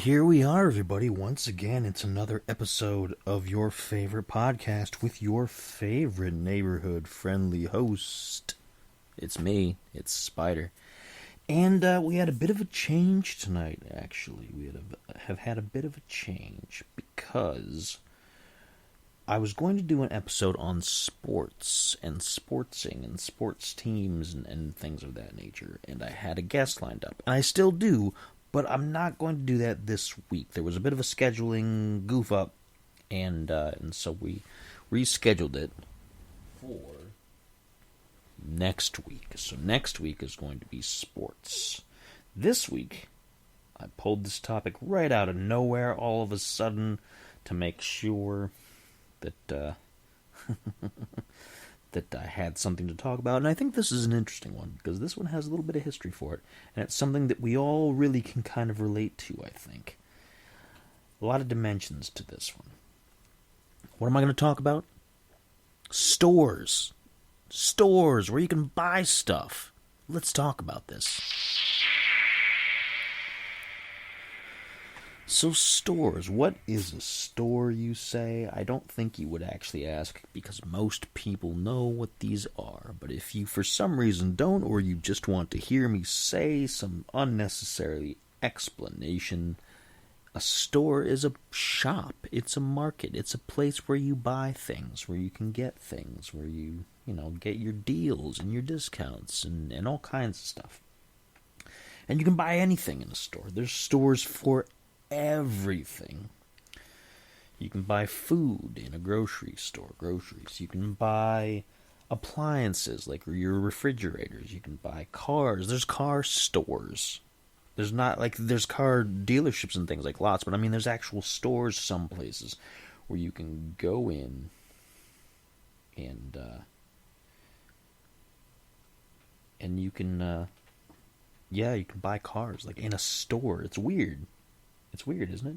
here we are, everybody. Once again, it's another episode of your favorite podcast with your favorite neighborhood-friendly host. It's me. It's Spider. And we had a bit of a change tonight, actually. We have had a bit of a change because I was going to do an episode on sports and sportsing and sports teams and things of that nature. And I had a guest lined up. And I still do, but I'm not going to do that this week. There was a bit of a scheduling goof up, and so we rescheduled it for next week. So next week is going to be sports. This week, I pulled this topic right out of nowhere all of a sudden to make sure that that I had something to talk about, and I think this is an interesting one, because this one has a little bit of history for it, and it's something that we all really can kind of relate to, I think. A lot of dimensions to this one. What am I going to talk about? Stores. Stores, where you can buy stuff. Let's talk about this. So stores, what is a store, you say? I don't think you would actually ask, because most people know what these are. But if you for some reason don't, or you just want to hear me say some unnecessary explanation, a store is a shop. It's a market. It's a place where you buy things, where you can get things, where you get your deals and your discounts and all kinds of stuff. And you can buy anything in a store. There's stores for everything. You can buy food in a grocery store, groceries. You can buy appliances like your refrigerators. You can buy cars. There's car stores. There's car dealerships and things like lots, but I mean there's actual stores some places where you can go in and you can you can buy cars like in a store. It's weird. It's weird, isn't it?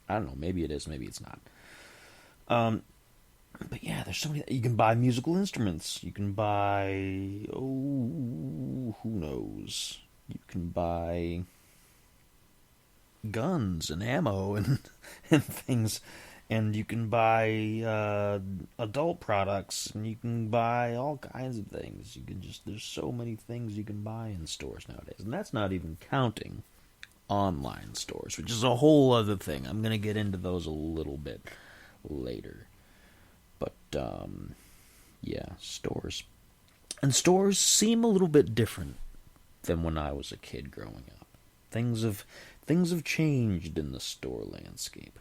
I don't know. Maybe it is. Maybe it's not. But yeah, there's so many. You can buy musical instruments. You can buy. Oh, who knows? You can buy guns and ammo and things. And you can buy adult products. And you can buy all kinds of things. There's so many things you can buy in stores nowadays. And that's not even counting online stores, which is a whole other thing. I'm going to get into those a little bit later. But, stores. And stores seem a little bit different than when I was a kid growing up. Things have changed in the store landscape.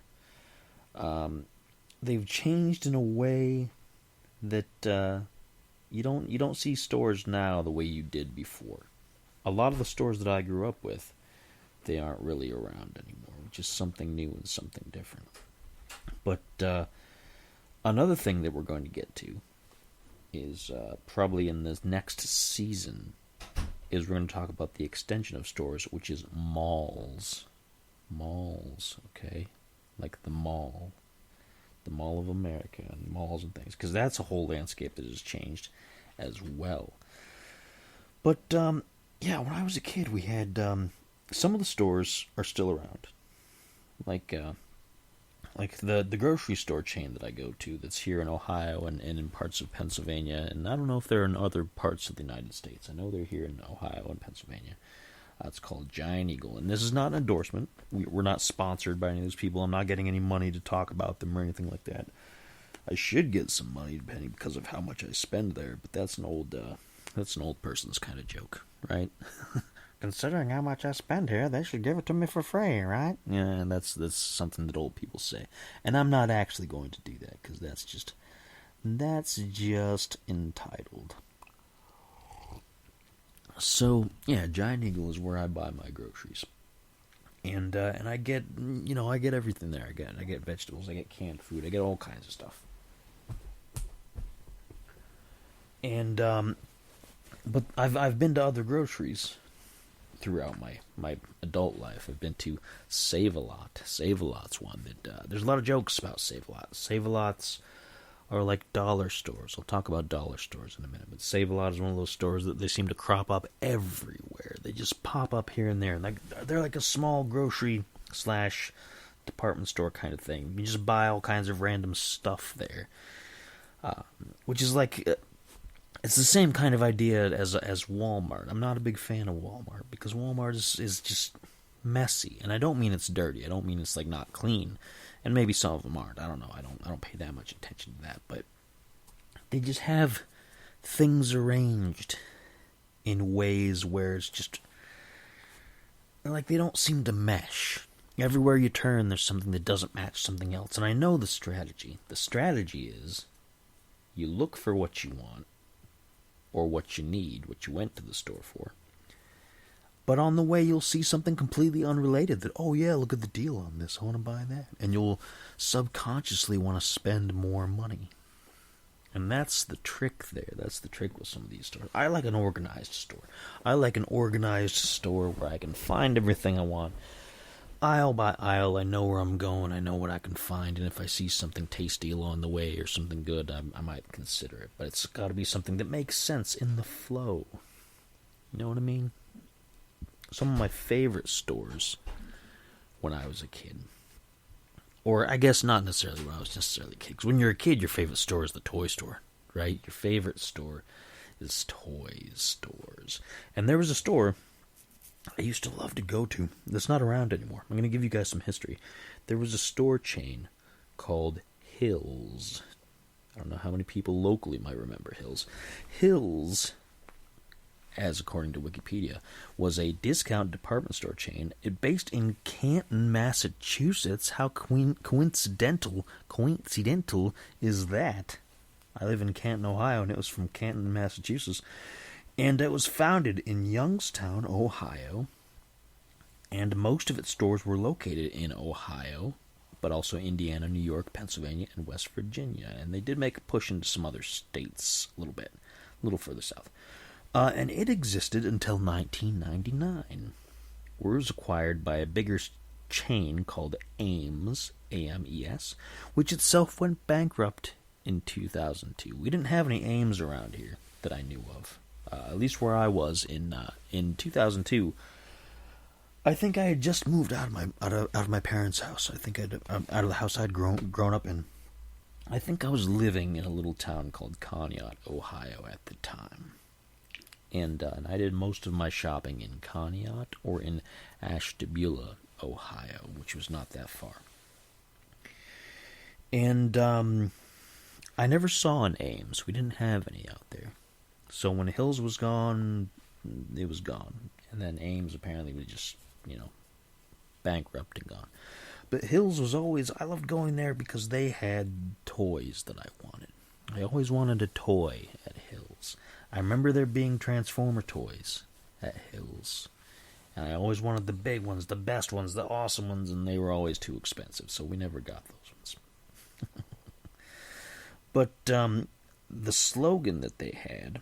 They've changed in a way that you don't see stores now the way you did before. A lot of the stores that I grew up with, they aren't really around anymore, which is something new and something different. But another thing that we're going to get to is probably in this next season is we're going to talk about the extension of stores, which is malls. Malls, okay? Like the Mall of America, and malls and things, because that's a whole landscape that has changed as well. But, when I was a kid, we had some of the stores are still around, like the grocery store chain that I go to that's here in Ohio and in parts of Pennsylvania, and I don't know if they're in other parts of the United States. I know they're here in Ohio and Pennsylvania. It's called Giant Eagle, and this is not an endorsement. We're not sponsored by any of those people. I'm not getting any money to talk about them or anything like that. I should get some money, depending because of how much I spend there, but that's an old person's kind of joke, right? Considering how much I spend here, they should give it to me for free, right? Yeah, that's something that old people say. And I'm not actually going to do that, because that's just entitled. So, yeah, Giant Eagle is where I buy my groceries. And I get, I get everything there. I get vegetables, I get canned food, I get all kinds of stuff. And, but I've been to other groceries throughout my adult life. I've been to Save-A-Lot. Save-A-Lot's one that, there's a lot of jokes about Save-A-Lot. Save-A-Lot's are like dollar stores. I'll talk about dollar stores in a minute, but Save-A-Lot is one of those stores that they seem to crop up everywhere. They just pop up here and there, and they're like a small grocery slash department store kind of thing. You just buy all kinds of random stuff there, which is like it's the same kind of idea as Walmart. I'm not a big fan of Walmart because Walmart is just messy, and I don't mean it's dirty. I don't mean it's like not clean, and maybe some of them aren't. I don't know. I don't pay that much attention to that, but they just have things arranged in ways where it's just like they don't seem to mesh. Everywhere you turn, there's something that doesn't match something else. And I know the strategy. The strategy is you look for what you want or what you need, what you went to the store for. But on the way, you'll see something completely unrelated that, oh yeah, look at the deal on this. I want to buy that. And you'll subconsciously want to spend more money. And that's the trick there. That's the trick with some of these stores. I like an organized store. I like an organized store where I can find everything I want. Aisle by aisle, I know where I'm going. I know what I can find. And if I see something tasty along the way or something good, I might consider it. But it's got to be something that makes sense in the flow. You know what I mean? Some of my favorite stores when I was a kid. Or I guess not necessarily when I was necessarily a kid. Because when you're a kid, your favorite store is the toy store, right? Your favorite store is toy stores. And there was a store I used to love to go to that's not around anymore. I'm going to give you guys some history. There was a store chain called Hills. I don't know how many people locally might remember Hills. Hills, as according to Wikipedia, was a discount department store chain based in Canton, Massachusetts. How coincidental is that? I live in Canton, Ohio, and it was from Canton, Massachusetts. And it was founded in Youngstown, Ohio. And most of its stores were located in Ohio, but also Indiana, New York, Pennsylvania, and West Virginia. And they did make a push into some other states a little bit, a little further south. And it existed until 1999, where it was acquired by a bigger chain called Ames, A-M-E-S, which itself went bankrupt in 2002. We didn't have any Ames around here that I knew of, at least where I was in 2002. I think I had just moved out of my parents' house. I think out of the house I'd grown up in. I think I was living in a little town called Conneaut, Ohio at the time. And I did most of my shopping in Conneaut or in Ashtabula, Ohio, which was not that far. And I never saw an Ames. We didn't have any out there. So when Hills was gone, it was gone. And then Ames apparently was just, bankrupt and gone. But Hills was always, I loved going there because they had toys that I wanted. I always wanted a toy at Hills. I remember there being Transformer toys at Hills. And I always wanted the big ones, the best ones, the awesome ones, and they were always too expensive, so we never got those ones. But the slogan that they had,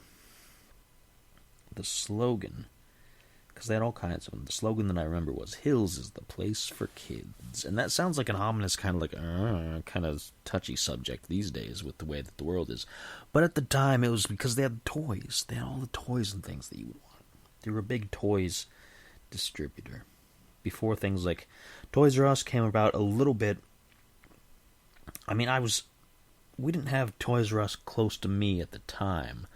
because they had all kinds of them, the slogan that I remember was, Hills is the place for kids. And that sounds like an ominous kind of touchy subject these days with the way that the world is. But at the time, it was because they had toys. They had all the toys and things that you would want. They were a big toys distributor. Before things like Toys R Us came about a little bit. I mean, we didn't have Toys R Us close to me at the time,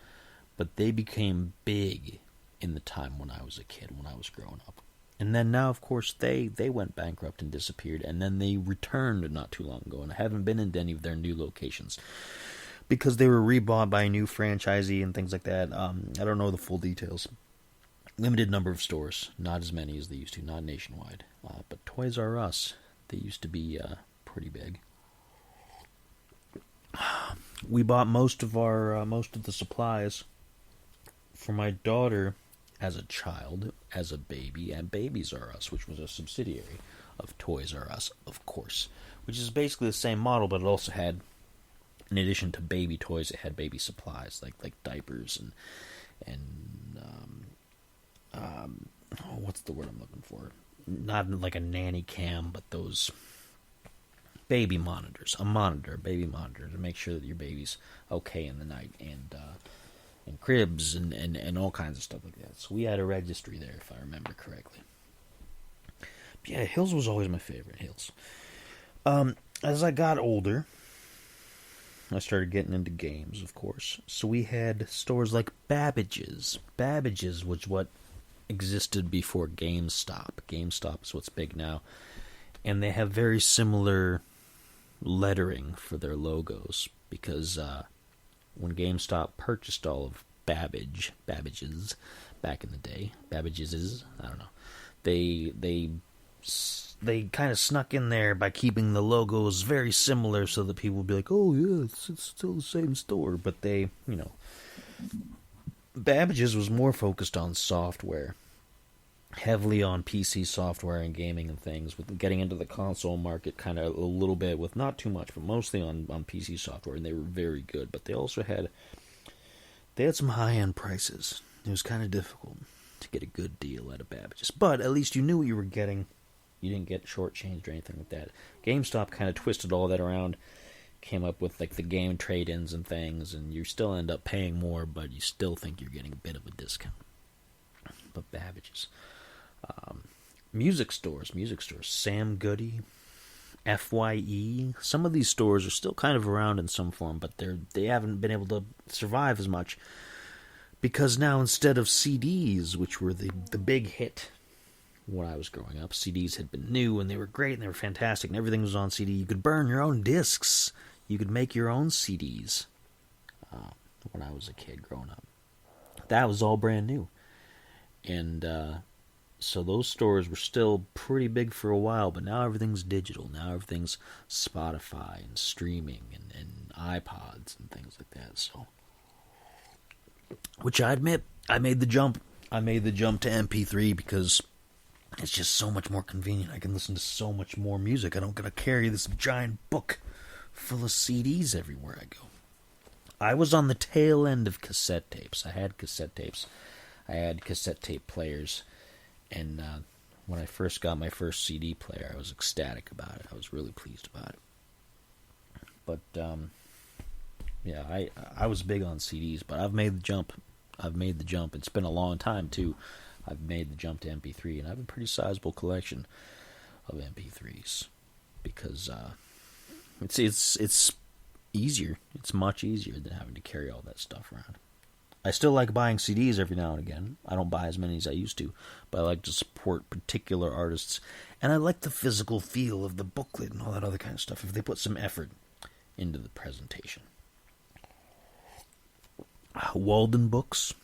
but they became big in the time when I was a kid, when I was growing up. And then now, of course, they went bankrupt and disappeared, and then they returned not too long ago, and I haven't been into any of their new locations because they were rebought by a new franchisee and things like that. I don't know the full details. Limited number of stores, not as many as they used to, not nationwide. But Toys R Us, they used to be pretty big. We bought most of the supplies for my daughter as a child, as a baby, at Babies R Us, which was a subsidiary of Toys R Us, of course, which is basically the same model, but it also had, in addition to baby toys, it had baby supplies like diapers and what's the word I'm looking for? Not like a nanny cam, but those baby monitors, a baby monitor to make sure that your baby's okay in the night, and cribs and all kinds of stuff like that. So we had a registry there, if I remember correctly. Yeah, Hills was always my favorite. Hills. As I got older, I started getting into games, of course. So we had stores like Babbage's. Babbage's was what existed before GameStop. GameStop is what's big now. And they have very similar lettering for their logos because when GameStop purchased all of Babbage's back in the day, Babbage's, I don't know, they kind of snuck in there by keeping the logos very similar so that people would be like, oh yeah, it's still the same store. But they, Babbage's was more focused on software, heavily on PC software and gaming and things, with getting into the console market kind of a little bit, with not too much, but mostly on PC software, and they were very good. But they also had some high-end prices. It was kind of difficult to get a good deal at a Babbage's, but at least you knew what you were getting. You didn't get shortchanged or anything like that. GameStop kind of twisted all that around, came up with like the game trade-ins and things, and you still end up paying more, but you still think you're getting a bit of a discount. But Babbage's. Music stores, Sam Goody, FYE. Some of these stores are still kind of around in some form, but they haven't been able to survive as much because now instead of CDs, which were the big hit when I was growing up, CDs had been new and they were great and they were fantastic and everything was on CD. You could burn your own discs. You could make your own CDs. When I was a kid growing up, that was all brand new, and so those stores were still pretty big for a while, but now everything's digital. Now everything's Spotify and streaming and iPods and things like that. So, which I admit, I made the jump. I made the jump to MP3 because it's just so much more convenient. I can listen to so much more music. I don't gotta carry this giant book full of CDs everywhere I go. I was on the tail end of cassette tapes. I had cassette tapes. I had cassette tape players. And when I first got my first CD player, I was ecstatic about it. I was really pleased about it. But, yeah, I was big on CDs, but I've made the jump. It's been a long time, too. I've made the jump to MP3, and I have a pretty sizable collection of MP3s. Because it's easier. It's much easier than having to carry all that stuff around. I still like buying CDs every now and again. I don't buy as many as I used to, but I like to support particular artists. And I like the physical feel of the booklet and all that other kind of stuff if they put some effort into the presentation. Walden Books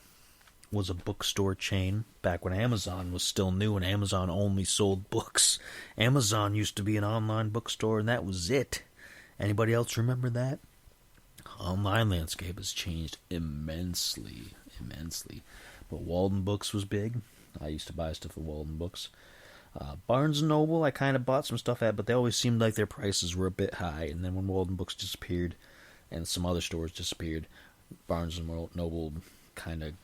was a bookstore chain back when Amazon was still new and Amazon only sold books. Amazon used to be an online bookstore and that was it. Anybody else remember that? Online landscape has changed immensely. But Walden Books was big. I used to buy stuff at Walden Books. Barnes & Noble, I kind of bought some stuff at, but they always seemed like their prices were a bit high. And then when Walden Books disappeared and some other stores disappeared, Barnes & Noble kind of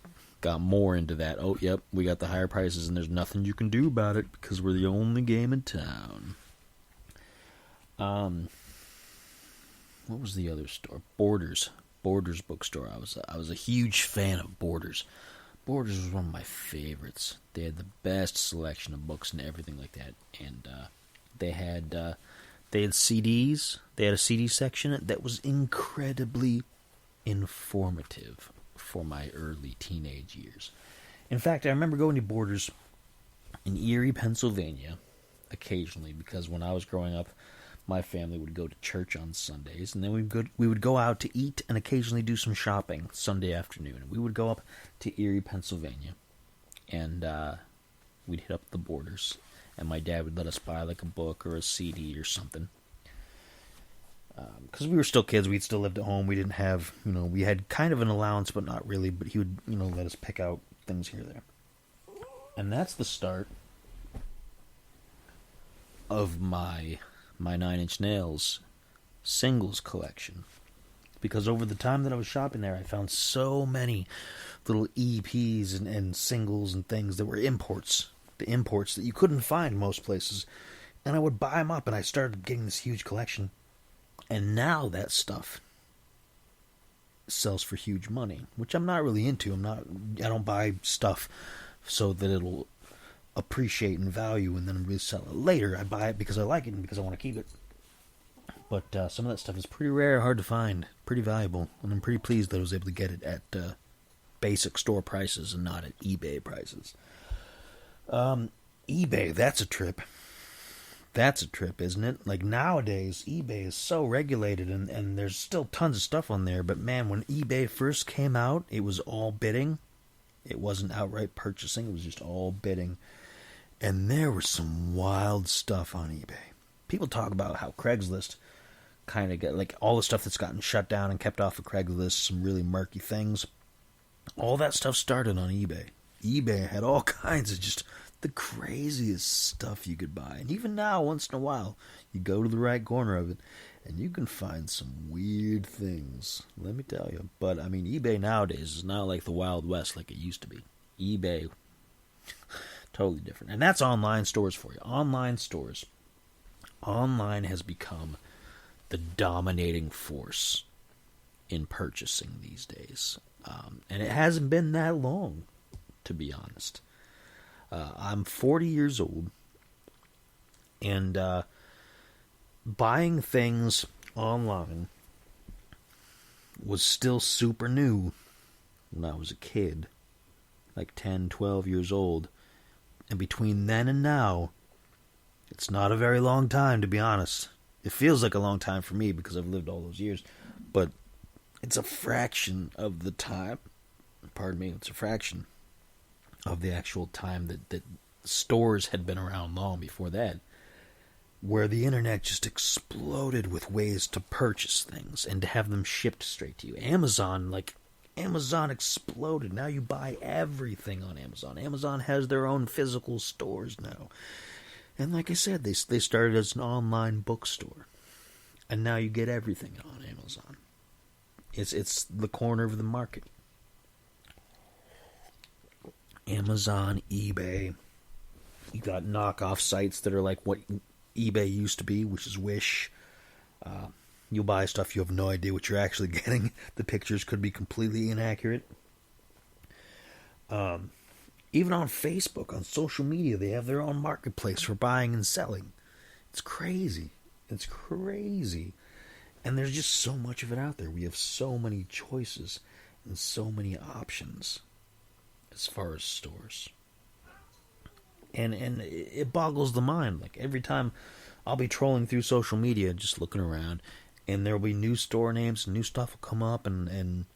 got more into that. Oh, yep, we got the higher prices and there's nothing you can do about it because we're the only game in town. What was the other store? Borders bookstore. I was a huge fan of Borders. Borders was one of my favorites. They had the best selection of books and everything like that. And they had CDs. They had a CD section that was incredibly informative for my early teenage years. In fact, I remember going to Borders in Erie, Pennsylvania, occasionally because when I was growing up, my family would go to church on Sundays, and then we would go out to eat and occasionally do some shopping Sunday afternoon. And we would go up to Erie, Pennsylvania, and we'd hit up the Borders, and my dad would let us buy like a book or a CD or something. Because we were still kids, we still lived at home. We didn't have, we had kind of an allowance, but not really. But he would, let us pick out things here or there. And that's the start of my Nine Inch Nails singles collection, because over the time that I was shopping there, I found so many little EPs and singles and things that were imports, the imports that you couldn't find most places, and I would buy them up, and I started getting this huge collection, and now that stuff sells for huge money, which I'm not really into. I don't buy stuff so that it'll appreciate in value and then resell it later. I buy it because I like it and because I want to keep it. But some of that stuff is pretty rare, hard to find, pretty valuable, and I'm pretty pleased that I was able to get it at basic store prices and not at eBay prices. eBay, that's a trip. That's a trip, isn't it? Like nowadays, eBay is so regulated and there's still tons of stuff on there, but man, when eBay first came out, it was all bidding. It wasn't outright purchasing, it was just all bidding. And there was some wild stuff on eBay. People talk about how Craigslist kind of get, like, all the stuff that's gotten shut down and kept off of Craigslist, some really murky things. All that stuff started on eBay. eBay had all kinds of just the craziest stuff you could buy. And even now, once in a while, you go to the right corner of it, and you can find some weird things, let me tell you. But, I mean, eBay nowadays is not like the Wild West like it used to be. eBay, totally different. And that's online stores for you. Online stores. Online has become the dominating force in purchasing these days. And it hasn't been that long, to be honest. I'm 40 years old, and buying things online was still super new when I was a kid, like 10, 12 years old. And between then and now, it's not a very long time, to be honest. It feels like a long time for me because I've lived all those years, but it's a fraction of the time. Pardon me, it's a fraction of the actual time that stores had been around long before that, where the internet just exploded with ways to purchase things and to have them shipped straight to you. Amazon exploded. Now you buy everything on Amazon. Amazon has their own physical stores now. And like I said, they started as an online bookstore. And now you get everything on Amazon. It's the corner of the market. Amazon, eBay. You got knockoff sites that are like what eBay used to be, which is Wish. You'll buy stuff you have no idea what you're actually getting. The pictures could be completely inaccurate. Even on Facebook, on social media, they have their own marketplace for buying and selling. It's crazy. It's crazy. And there's just so much of it out there. We have so many choices and so many options as far as stores. And it boggles the mind. Like every time I'll be trolling through social media, just looking around, and there'll be new store names and new stuff will come up. And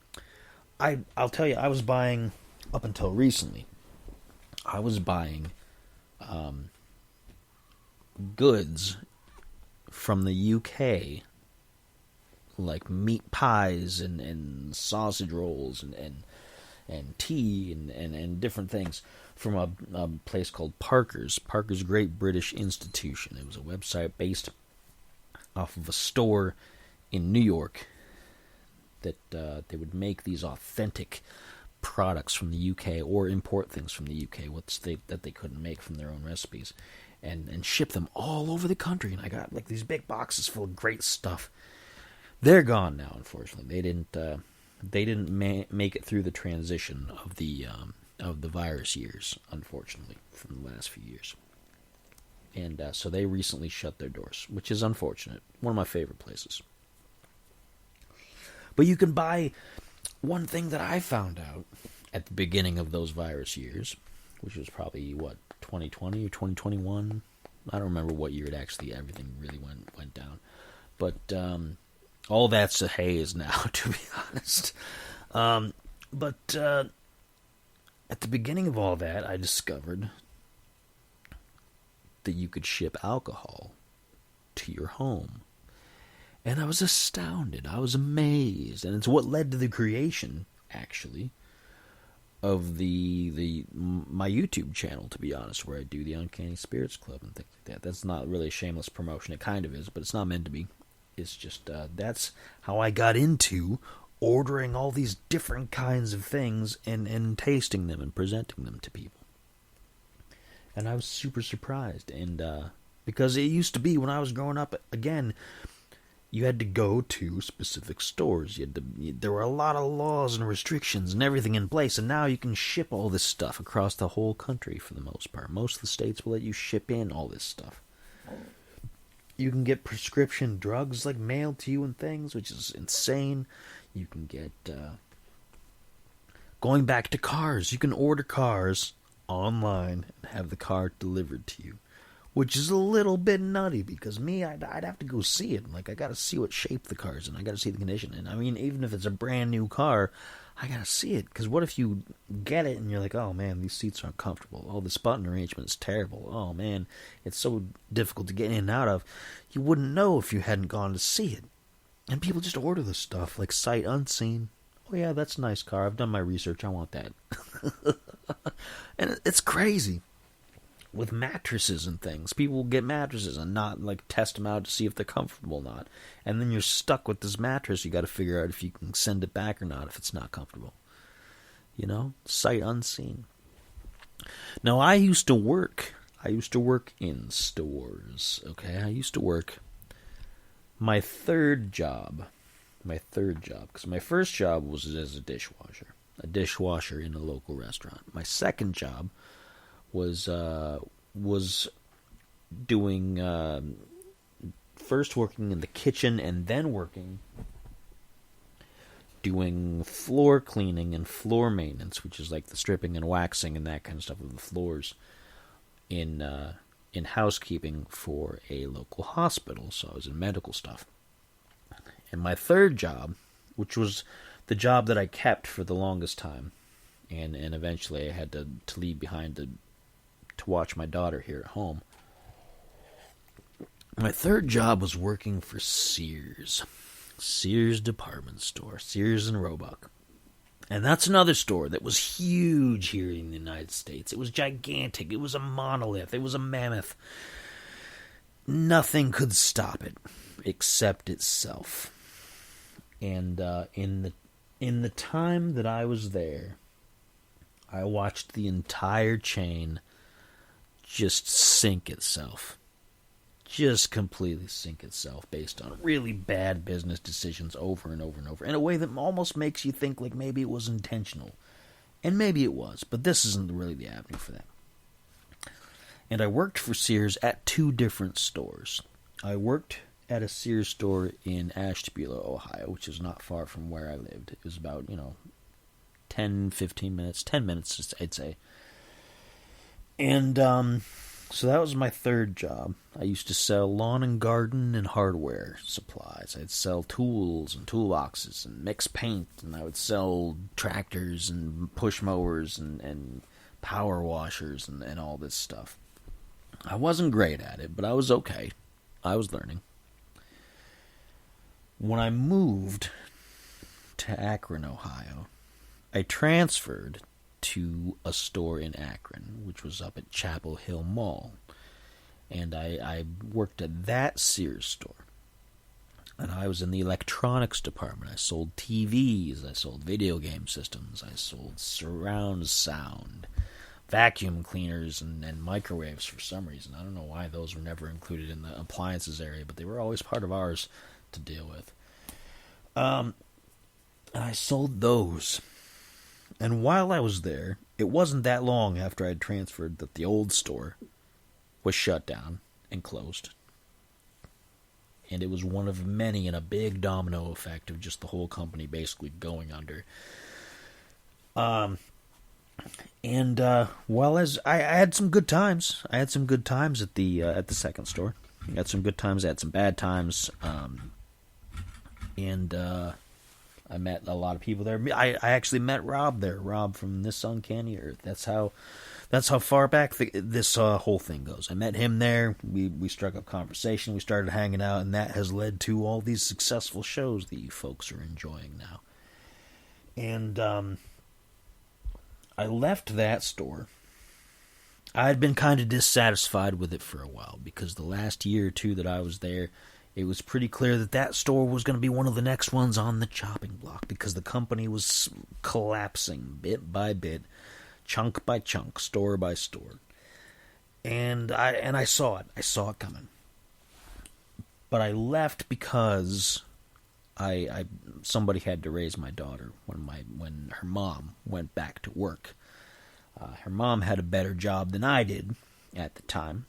I'll tell you, I was buying, up until recently, I was buying goods from the UK, like meat pies and sausage rolls and tea and different things from a place called Parker's Great British Institution. It was a website based off of a store in New York that they would make these authentic products from the UK or import things from the UK that they couldn't make from their own recipes and ship them all over the country. And I got like these big boxes full of great stuff. They're gone now, unfortunately. They didn't make it through the transition of the virus years, unfortunately, from the last few years. And so they recently shut their doors, which is unfortunate. One of my favorite places. But you can buy one thing that I found out at the beginning of those virus years, which was probably, 2020 or 2021? I don't remember what year everything really went down. But all that's a haze now, to be honest. But at the beginning of all that, I discovered that you could ship alcohol to your home. And I was astounded. I was amazed. And it's what led to the creation, actually, of my YouTube channel, to be honest, where I do the Uncanny Spirits Club and things like that. That's not really a shameless promotion. It kind of is, but it's not meant to be. It's just, that's how I got into ordering all these different kinds of things and tasting them and presenting them to people. And I was super surprised. And because it used to be, when I was growing up, again, You had to go to specific stores. There were a lot of laws and restrictions and everything in place, and now you can ship all this stuff across the whole country for the most part. Most of the states will let you ship in all this stuff. You can get prescription drugs like mailed to you and things, which is insane. You can get going back to cars. You can order cars online and have the car delivered to you, which is a little bit nutty because I'd have to go see it. Like, I got to see what shape the car's in. I got to see the condition. And I mean, even if it's a brand new car, I got to see it. Because what if you get it and you're like, oh man, these seats aren't comfortable. Oh, this button arrangement is terrible. Oh man, it's so difficult to get in and out of. You wouldn't know if you hadn't gone to see it. And people just order this stuff like sight unseen. Oh yeah, that's a nice car. I've done my research. I want that. And it's crazy. With mattresses and things, people will get mattresses and not like test them out to see if they're comfortable or not, and then you're stuck with this mattress. You got to figure out if you can send it back or not if it's not comfortable. Sight unseen. Now, I used to work in stores. Okay, I used to work. My third job, because my first job was as a dishwasher in a local restaurant. My second job was doing first working in the kitchen and then doing floor cleaning and floor maintenance, which is like the stripping and waxing and that kind of stuff of the floors in housekeeping for a local hospital. So I was in medical stuff. And my third job, which was the job that I kept for the longest time, and eventually I had to leave behind to watch my daughter here at home. My third job was working for Sears department store, Sears and Roebuck. And that's another store that was huge here in the United States. It was gigantic. It was a monolith. It was a mammoth. Nothing could stop it except itself. And in the time that I was there, I watched the entire chain just sink itself. Just completely sink itself based on really bad business decisions over and over and over in a way that almost makes you think like maybe it was intentional. And maybe it was, but this isn't really the avenue for that. And I worked for Sears at 2 different stores. I worked at a Sears store in Ashtabula, Ohio, which is not far from where I lived. It was about, 10 minutes, I'd say. And so that was my third job. I used to sell lawn and garden and hardware supplies. I'd sell tools and toolboxes and mix paint, and I would sell tractors and push mowers and power washers and all this stuff. I wasn't great at it, but I was okay. I was learning. When I moved to Akron, Ohio, I transferred to a store in Akron, which was up at Chapel Hill Mall. And I worked at that Sears store. And I was in the electronics department. I sold TVs, I sold video game systems, I sold surround sound, vacuum cleaners, and microwaves for some reason. I don't know why those were never included in the appliances area, but they were always part of ours to deal with. And I sold those. And while I was there, it wasn't that long after I'd transferred that the old store was shut down and closed. And it was one of many in a big domino effect of just the whole company basically going under. Well, as I had some good times. I had some good times at the second store. I had some good times. I had some bad times. I met a lot of people there. I actually met Rob there. Rob from This Uncanny Earth. That's how far back this whole thing goes. I met him there. We struck up conversation. We started hanging out, and that has led to all these successful shows that you folks are enjoying now. And I left that store. I had been kind of dissatisfied with it for a while because the last year or two that I was there, it was pretty clear that store was going to be one of the next ones on the chopping block because the company was collapsing bit by bit, chunk by chunk, store by store. And I saw it. I saw it coming. But I left because I somebody had to raise my daughter when her mom went back to work. Her mom had a better job than I did at the time,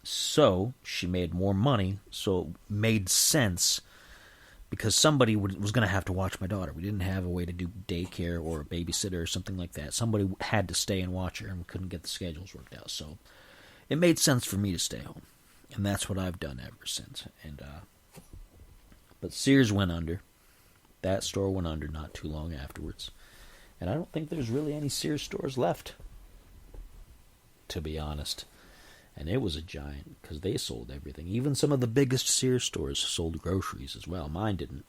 so she made more money. So it made sense because somebody was going to have to watch my daughter. We didn't have a way to do daycare or a babysitter or something like that. Somebody had to stay and watch her, and we couldn't get the schedules worked out. So it made sense for me to stay home, and that's what I've done ever since. But Sears went under. That store went under not too long afterwards. And I don't think there's really any Sears stores left, to be honest. And it was a giant, because they sold everything. Even some of the biggest Sears stores sold groceries as well. Mine didn't.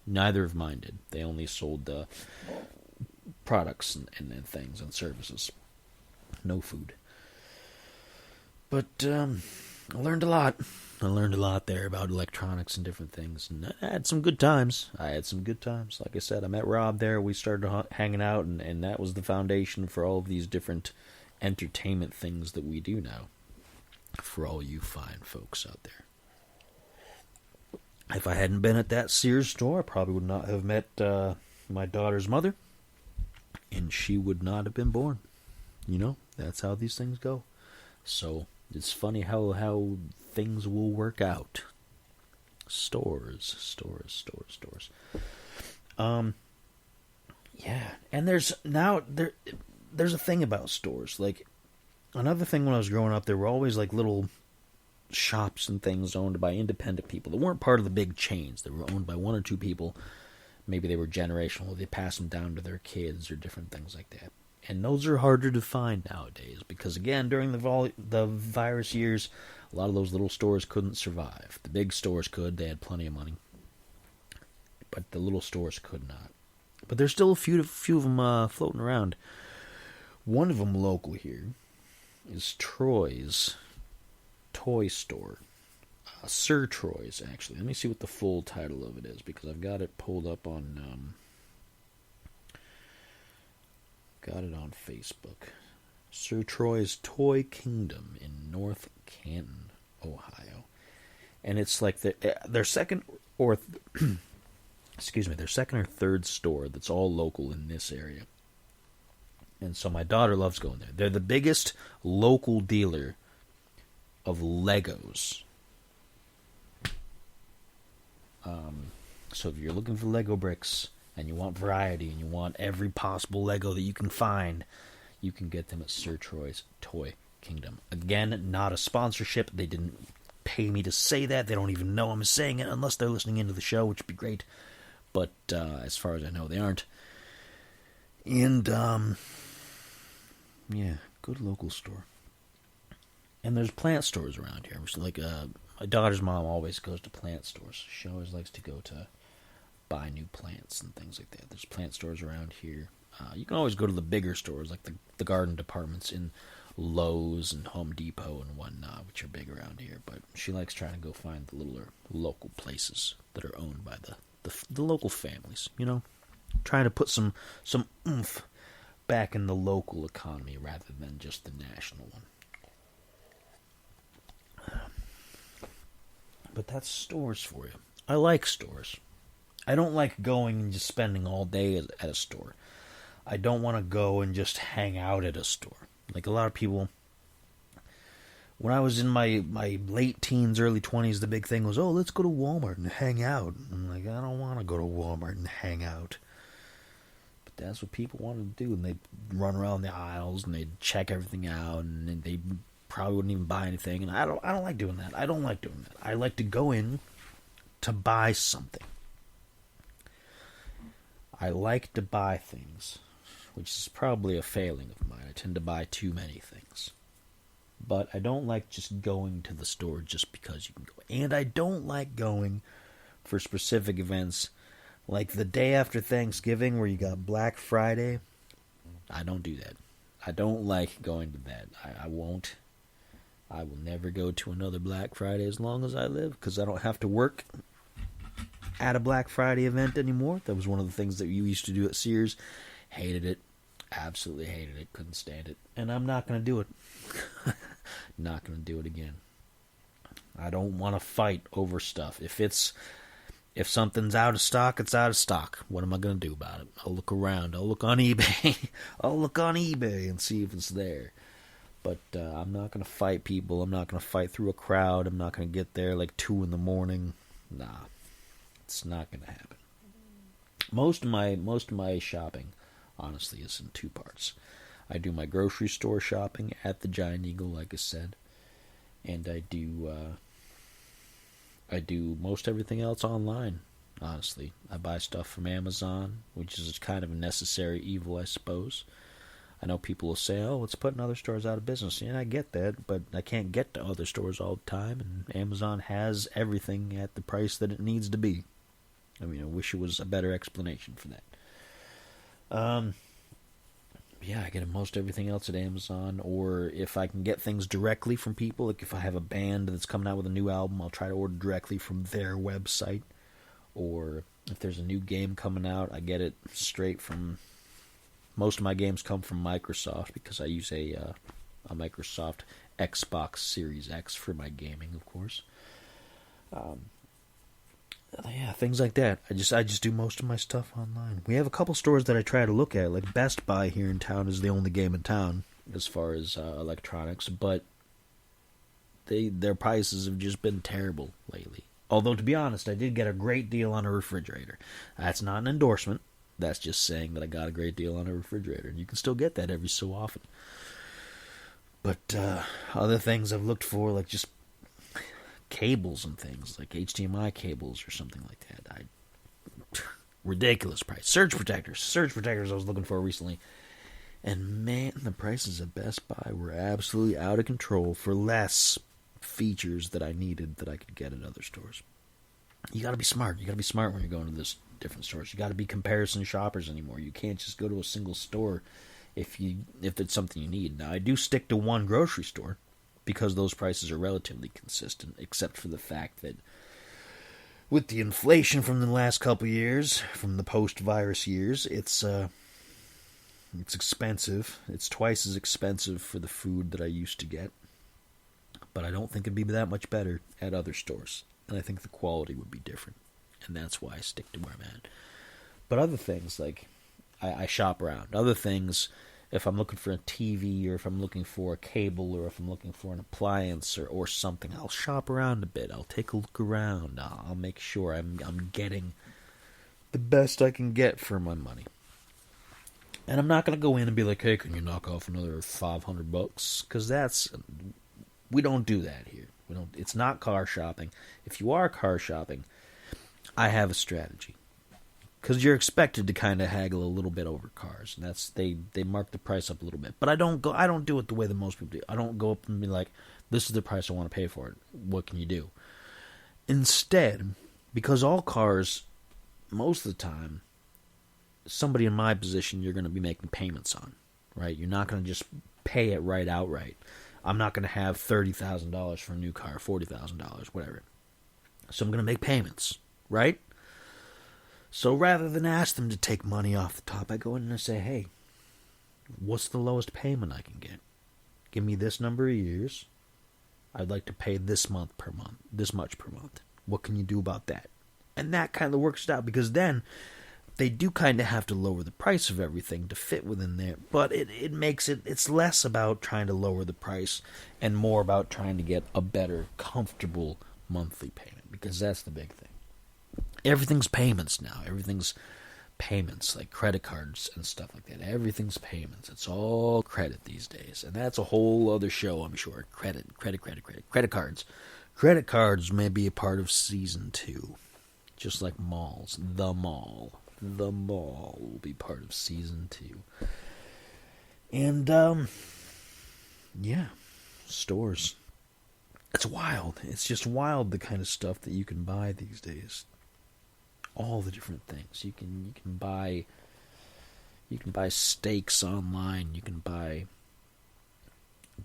Neither of mine did. They only sold products and things and services. No food. But I learned a lot. I learned a lot there about electronics and different things. And I had some good times. Like I said, I met Rob there. We started hanging out, and that was the foundation for all of these different entertainment things that we do now. For all you fine folks out there. If I hadn't been at that Sears store, I probably would not have met my daughter's mother. And she would not have been born. You know, that's how these things go. So it's funny how things will work out. Stores. Yeah, and there's a thing about stores. Like, another thing when I was growing up, there were always like little shops and things owned by independent people that weren't part of the big chains. They were owned by one or two people. Maybe they were generational. They passed them down to their kids or different things like that. And those are harder to find nowadays because, again, during the virus years, a lot of those little stores couldn't survive. The big stores could. They had plenty of money. But the little stores could not. But there's still a few of them floating around. One of them local here is Troy's Toy Store. Sir Troy's, actually. Let me see what the full title of it is, because I've got it pulled up on Facebook. Sir Troy's Toy Kingdom in North Canton, Ohio. And it's like their second or their second or third store that's all local in this area. And so my daughter loves going there. They're the biggest local dealer of Legos. So if you're looking for Lego bricks and you want variety and you want every possible Lego that you can find, you can get them at Sir Troy's Toy Kingdom. Again, not a sponsorship. They didn't pay me to say that. They don't even know I'm saying it unless they're listening into the show, which would be great. But as far as I know, they aren't. And yeah, good local store. And there's plant stores around here. Like my daughter's mom always goes to plant stores. She always likes to go to buy new plants and things like that. There's plant stores around here. You can always go to the bigger stores, like the garden departments in Lowe's and Home Depot and whatnot, which are big around here. But she likes trying to go find the littler local places that are owned by the local families. You know, trying to put some oomph back in the local economy rather than just the national one. But that's stores for you. I like stores. I don't like going and just spending all day at a store. I don't want to go and just hang out at a store. Like a lot of people, when I was in my late teens, early 20s, the big thing was, oh, let's go to Walmart and hang out. I'm like, I don't want to go to Walmart and hang out. But that's what people wanted to do. And they'd run around the aisles and they'd check everything out. And they probably wouldn't even buy anything. And I don't like doing that. I don't like doing that. I like to go in to buy something. I like to buy things, which is probably a failing of mine. I tend to buy too many things. But I don't like just going to the store just because you can go. And I don't like going for specific events like the day after Thanksgiving where you got Black Friday. I don't do that. I don't like going to that. I won't. I will never go to another Black Friday as long as I live because I don't have to work at a Black Friday event anymore. That was one of the things that you used to do at Sears. Hated it. Absolutely hated it. Couldn't stand it. And I'm not going to do it. Not going to do it again. I don't want to fight over stuff. If something's out of stock, it's out of stock. What am I going to do about it? I'll look around. I'll look on eBay. I'll look on eBay and see if it's there. But I'm not going to fight people. I'm not going to fight through a crowd. I'm not going to get there like 2 in the morning. Nah, it's not going to happen. Most of my shopping, honestly, is in 2 parts. I do my grocery store shopping at the Giant Eagle, like I said, and I do most everything else online. Honestly, I buy stuff from Amazon, which is kind of a necessary evil, I suppose. I know people will say, "Oh, it's putting other stores out of business," and I get that, but I can't get to other stores all the time, and Amazon has everything at the price that it needs to be. I mean, I wish it was a better explanation for that. Yeah, I get most everything else at Amazon, or if I can get things directly from people, like if I have a band that's coming out with a new album, I'll try to order directly from their website. Or if there's a new game coming out, I get it straight from... Most of my games come from Microsoft, because I use a Microsoft Xbox Series X for my gaming, of course. Yeah, things like that. I just do most of my stuff online. We have a couple stores that I try to look at, like Best Buy here in town is the only game in town as far as electronics, but their prices have just been terrible lately. Although, to be honest, I did get a great deal on a refrigerator. That's not an endorsement. That's just saying that I got a great deal on a refrigerator. And you can still get that every so often. But other things I've looked for, like just cables and things, like HDMI cables or something like that. Ridiculous price. Surge protectors I was looking for recently. And man, the prices at Best Buy were absolutely out of control for less features that I needed that I could get at other stores. You gotta be smart. You gotta be smart when you're going to this different stores. You gotta be comparison shoppers anymore. You can't just go to a single store if it's something you need. Now, I do stick to one grocery store because those prices are relatively consistent, except for the fact that with the inflation from the last couple of years, from the post-virus years, it's expensive. It's twice as expensive for the food that I used to get. But I don't think it'd be that much better at other stores. And I think the quality would be different. And that's why I stick to where I'm at. But other things, like, I shop around. Other things, if I'm looking for a TV, or if I'm looking for a cable, or if I'm looking for an appliance or something, I'll shop around a bit. I'll take a look around. I'll make sure I'm getting the best I can get for my money. And I'm not going to go in and be like, "Hey, can you knock off another $500? Because we don't do that here. It's not car shopping. If you are car shopping, I have a strategy. Because you're expected to kind of haggle a little bit over cars, and they mark the price up a little bit. But I don't do it the way that most people do. I don't go up and be like, "This is the price I want to pay for it. What can you do?" Instead, because all cars, most of the time, somebody in my position, you're going to be making payments on, right? You're not going to just pay it right outright. I'm not going to have $30,000 for a new car, $40,000, whatever. So I'm going to make payments, right? So rather than ask them to take money off the top, I go in and I say, "Hey, what's the lowest payment I can get? Give me this number of years. I'd like to pay this much per month. What can you do about that?" And that kind of works it out, because then they do kind of have to lower the price of everything to fit within there. But it makes it's less about trying to lower the price and more about trying to get a better, comfortable monthly payment, because that's the big thing. Everything's payments now. Everything's payments, like credit cards and stuff like that. Everything's payments. It's all credit these days. And that's a whole other show, I'm sure. Credit cards. Credit cards may be a part of Season 2. Just like malls. The mall will be part of Season 2. And, yeah. Stores. It's wild. It's just wild, the kind of stuff that you can buy these days. All the different things. You can buy steaks online, you can buy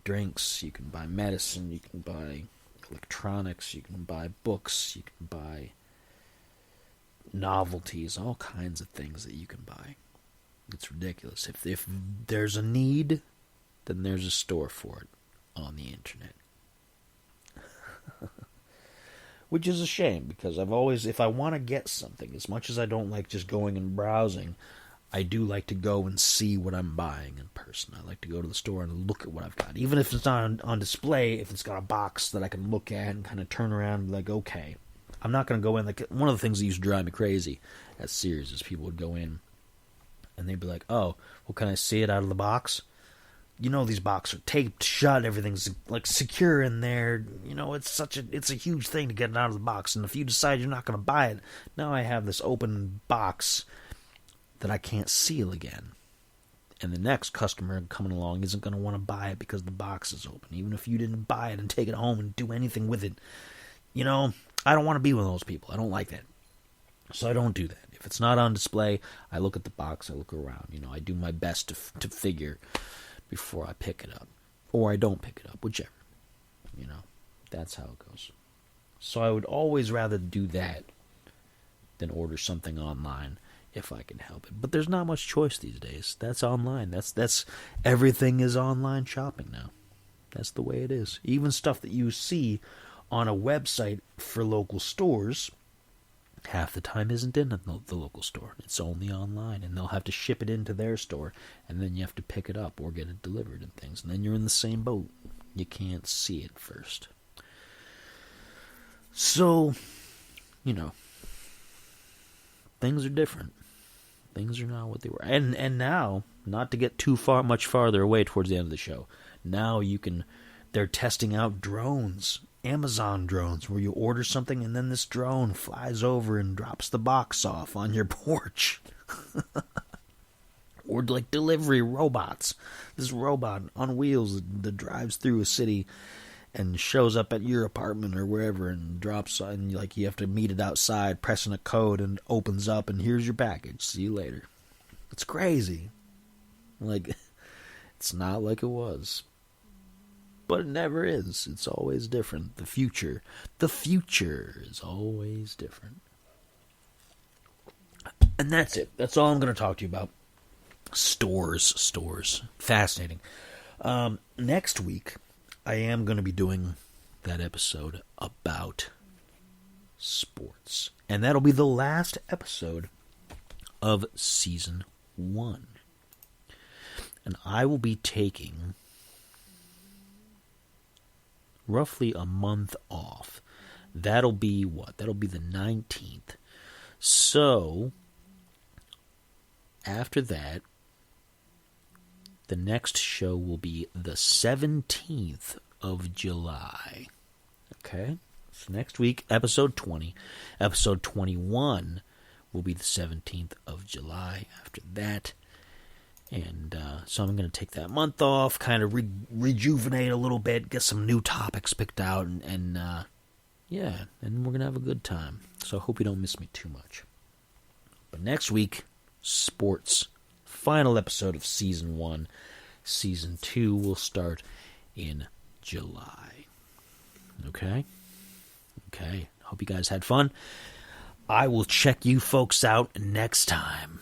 drinks, you can buy medicine, you can buy electronics, you can buy books, you can buy novelties, all kinds of things that you can buy. It's ridiculous. If there's a need, then there's a store for it on the internet. which is a shame because I've always, if I want to get something, as much as I don't like just going and browsing, I do like to go and see what I'm buying in person. I like to go to the store and look at what I've got. Even if it's not on display, if it's got a box that I can look at and kind of turn around and be like, okay. I'm not going to go in. Like, one of the things that used to drive me crazy at Sears is people would go in and they'd be like, oh, well, can I see it out of the box? You know, these boxes are taped shut. Everything's like secure in there. You know, it's a huge thing to get it out of the box. And if you decide you're not going to buy it, now I have this open box that I can't seal again. And the next customer coming along isn't going to want to buy it because the box is open, even if you didn't buy it and take it home and do anything with it. You know, I don't want to be one of those people. I don't like that. So I don't do that. If it's not on display, I look at the box, I look around. You know, I do my best to figure before I pick it up. Or I don't pick it up, whichever. You know, that's how it goes. So I would always rather do that than order something online if I can help it. But there's not much choice these days. That's online. That's everything is online shopping now. That's the way it is. Even stuff that you see on a website for local stores, half the time isn't in the local store. It's only online, and they'll have to ship it into their store, and then you have to pick it up or get it delivered and things. And then you're in the same boat. You can't see it first. So, you know, things are different. Things are not what they were. And now, not to get much farther away towards the end of the show, now they're testing out drones. Amazon drones, where you order something and then this drone flies over and drops the box off on your porch. Or like delivery robots. This robot on wheels that drives through a city and shows up at your apartment or wherever and drops, and like you have to meet it outside, pressing a code, and opens up, and here's your package. See you later. It's crazy. Like, it's not like it was. But it never is. It's always different. The future is always different. And that's it. That's all I'm going to talk to you about. Stores. Fascinating. Next week, I am going to be doing that episode about sports. And that'll be the last episode of Season 1. And I will be taking roughly a month off. That'll be what? That'll be the 19th. So, after that, the next show will be the 17th of July. Okay? So next week, episode 20. Episode 21 will be the 17th of July after that. And so I'm going to take that month off, kind of rejuvenate a little bit, get some new topics picked out, and we're going to have a good time. So I hope you don't miss me too much. But next week, sports. Final episode of Season 1. Season 2 will start in July. Okay? Okay. Hope you guys had fun. I will check you folks out next time.